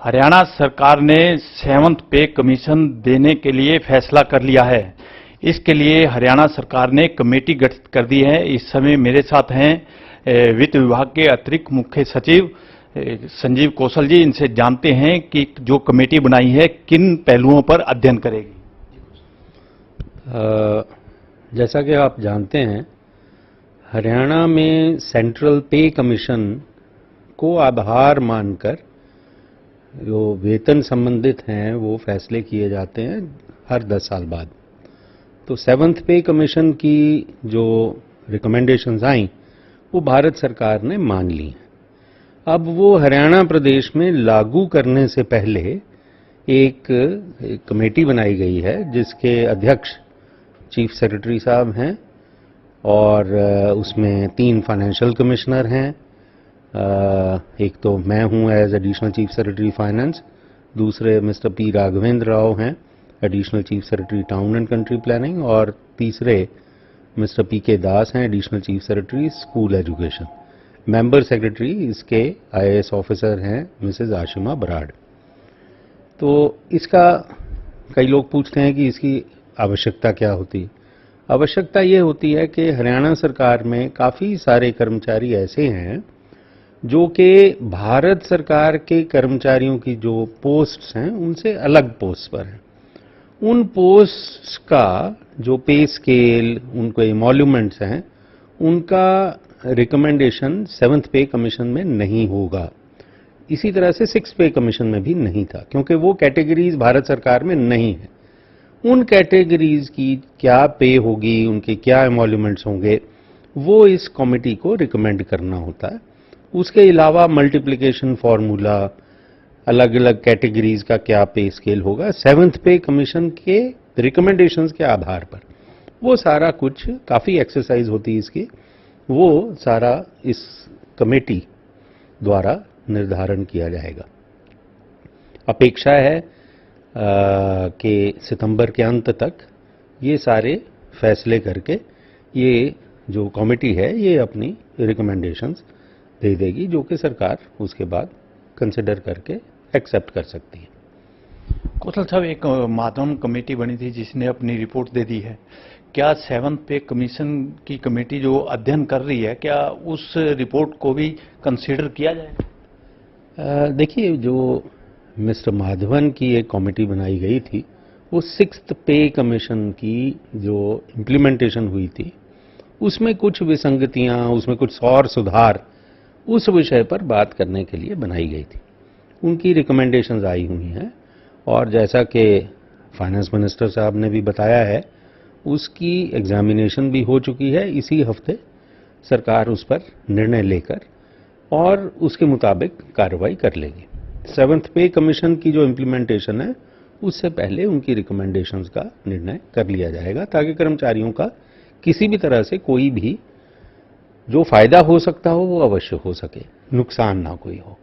हरियाणा सरकार ने 7th पे कमीशन देने के लिए फैसला कर लिया है। इसके लिए हरियाणा सरकार ने कमेटी गठित कर दी है। इस समय मेरे साथ हैं वित्त विभाग के अतिरिक्त मुख्य सचिव संजीव कौशल जी। इनसे जानते हैं कि जो कमेटी बनाई है किन पहलुओं पर अध्ययन करेगी। जैसा कि आप जानते हैं, हरियाणा में सेंट्रल पे कमीशन को आधार मानकर जो वेतन संबंधित हैं वो फैसले किए जाते हैं हर 10 साल बाद। तो 7th पे कमीशन की जो रिकमेंडेशंस आई वो भारत सरकार ने मान ली हैं। अब वो हरियाणा प्रदेश में लागू करने से पहले एक कमेटी बनाई गई है जिसके अध्यक्ष चीफ सेक्रेटरी साहब हैं और उसमें 3 फाइनेंशियल कमिश्नर हैं। एक तो मैं हूं as additional chief secretary finance, दूसरे मिस्टर पी राघवेंद्र राव हैं additional chief secretary town and country planning, और तीसरे मिस्टर पी के दास हैं additional chief secretary school education. Member secretary इसके IAS ऑफिसर हैं मिसेज आशिमा बराड़। तो इसका कई लोग पूछते हैं कि इसकी आवश्यकता क्या होती है। आवश्यकता ये होती है कि हरियाणा सरकार में काफ़ी सारे कर्मचारी ऐसे हैं जो कि भारत सरकार के कर्मचारियों की जो पोस्ट्स हैं उनसे अलग पोस्ट पर हैं। उन पोस्ट्स का जो पे स्केल, उनको एमोल्यूमेंट्स हैं, उनका रिकमेंडेशन 7th पे कमीशन में नहीं होगा। इसी तरह से 6th पे कमीशन में भी नहीं था, क्योंकि वो कैटेगरीज भारत सरकार में नहीं है। उन कैटेगरीज की क्या पे होगी, उनके क्या एमोल्यूमेंट्स होंगे, वो इस कमेटी को रिकमेंड करना होता है। उसके अलावा मल्टीप्लिकेशन फार्मूला, अलग अलग कैटेगरीज का क्या पे स्केल होगा 7th पे कमीशन के रिकमेंडेशंस के आधार पर, वो सारा कुछ काफ़ी एक्सरसाइज होती है इसकी, वो सारा इस कमेटी द्वारा निर्धारण किया जाएगा। अपेक्षा है कि सितंबर के अंत तक ये सारे फैसले करके ये जो कमेटी है ये अपनी रिकमेंडेशंस दे देगी, जो कि सरकार उसके बाद कंसिडर करके एक्सेप्ट कर सकती है। कौशल साहब, एक माध्यम कमेटी बनी थी जिसने अपनी रिपोर्ट दे दी है। क्या 7th पे कमीशन की कमेटी जो अध्ययन कर रही है, क्या उस रिपोर्ट को भी कंसीडर किया जाए? देखिए, जो मिस्टर माधवन की एक कमेटी बनाई गई थी वो 6th पे कमीशन की जो इम्प्लीमेंटेशन हुई थी उसमें कुछ विसंगतियां, उसमें कुछ और सुधार, उस विषय पर बात करने के लिए बनाई गई थी। उनकी रिकमेंडेशंस आई हुई हैं और जैसा कि फाइनेंस मिनिस्टर साहब ने भी बताया है उसकी एग्जामिनेशन भी हो चुकी है। इसी हफ्ते सरकार उस पर निर्णय लेकर और उसके मुताबिक कार्रवाई कर लेगी। 7th पे कमीशन की जो इम्प्लीमेंटेशन है उससे पहले उनकी रिकमेंडेशंस का निर्णय कर लिया जाएगा, ताकि कर्मचारियों का किसी भी तरह से कोई भी जो फायदा हो सकता हो वो अवश्य हो सके, नुकसान ना कोई हो।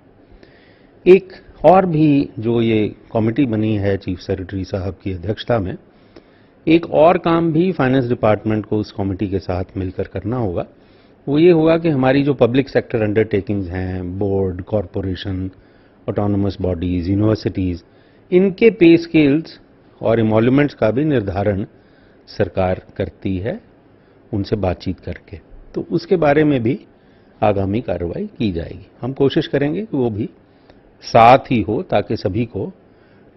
एक और भी जो ये कमेटी बनी है चीफ सेक्रेटरी साहब की अध्यक्षता में, एक और काम भी फाइनेंस डिपार्टमेंट को उस कमेटी के साथ मिलकर करना होगा। वो ये होगा कि हमारी जो पब्लिक सेक्टर अंडरटेकिंग्स हैं, board, corporation, autonomous bodies, universities, इनके पे स्केल्स और एमोल्यूमेंट्स का भी निर्धारण सरकार करती है उनसे बातचीत करके। तो उसके बारे में भी आगामी कार्रवाई की जाएगी। हम कोशिश करेंगे कि वो भी साथ ही हो, ताकि सभी को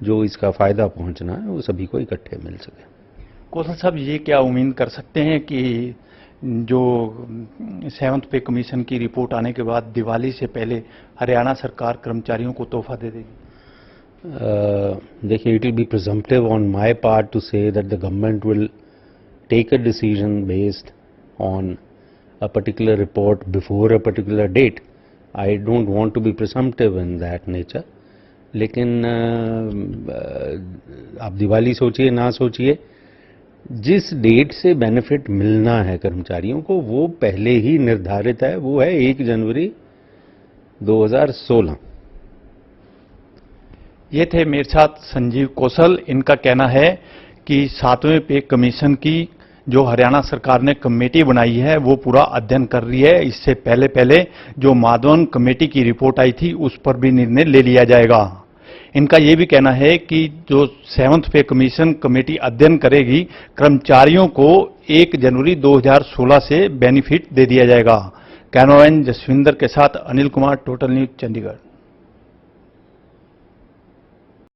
जो इसका फ़ायदा पहुंचना है वो सभी को इकट्ठे मिल सके। कौशल साहब, ये क्या उम्मीद कर सकते हैं कि जो 7th पे कमीशन की रिपोर्ट आने के बाद दिवाली से पहले हरियाणा सरकार कर्मचारियों को तोहफा दे देगी? देखिए, it will be presumptive on my part to say that the government will take a decision based on a particular report before a particular date. I don't want to be presumptive in that nature. लेकिन आप दिवाली सोचिए ना सोचिए, जिस date से benefit मिलना है कर्मचारियों को वो पहले ही निर्धारित है, वो है 1 जनवरी 2016। ये थे मेरे साथ संजीव कौशल। इनका कहना है कि 7वें पे कमीशन की जो हरियाणा सरकार ने कमेटी बनाई है वो पूरा अध्ययन कर रही है। इससे पहले जो माधवन कमेटी की रिपोर्ट आई थी उस पर भी निर्णय ले लिया जाएगा। इनका ये भी कहना है कि जो 7th पे कमीशन कमेटी अध्ययन करेगी, कर्मचारियों को 1 जनवरी 2016 से बेनिफिट दे दिया जाएगा। कैमरामैन जसविंदर के साथ अनिल कुमार, टोटल न्यूज, चंडीगढ़।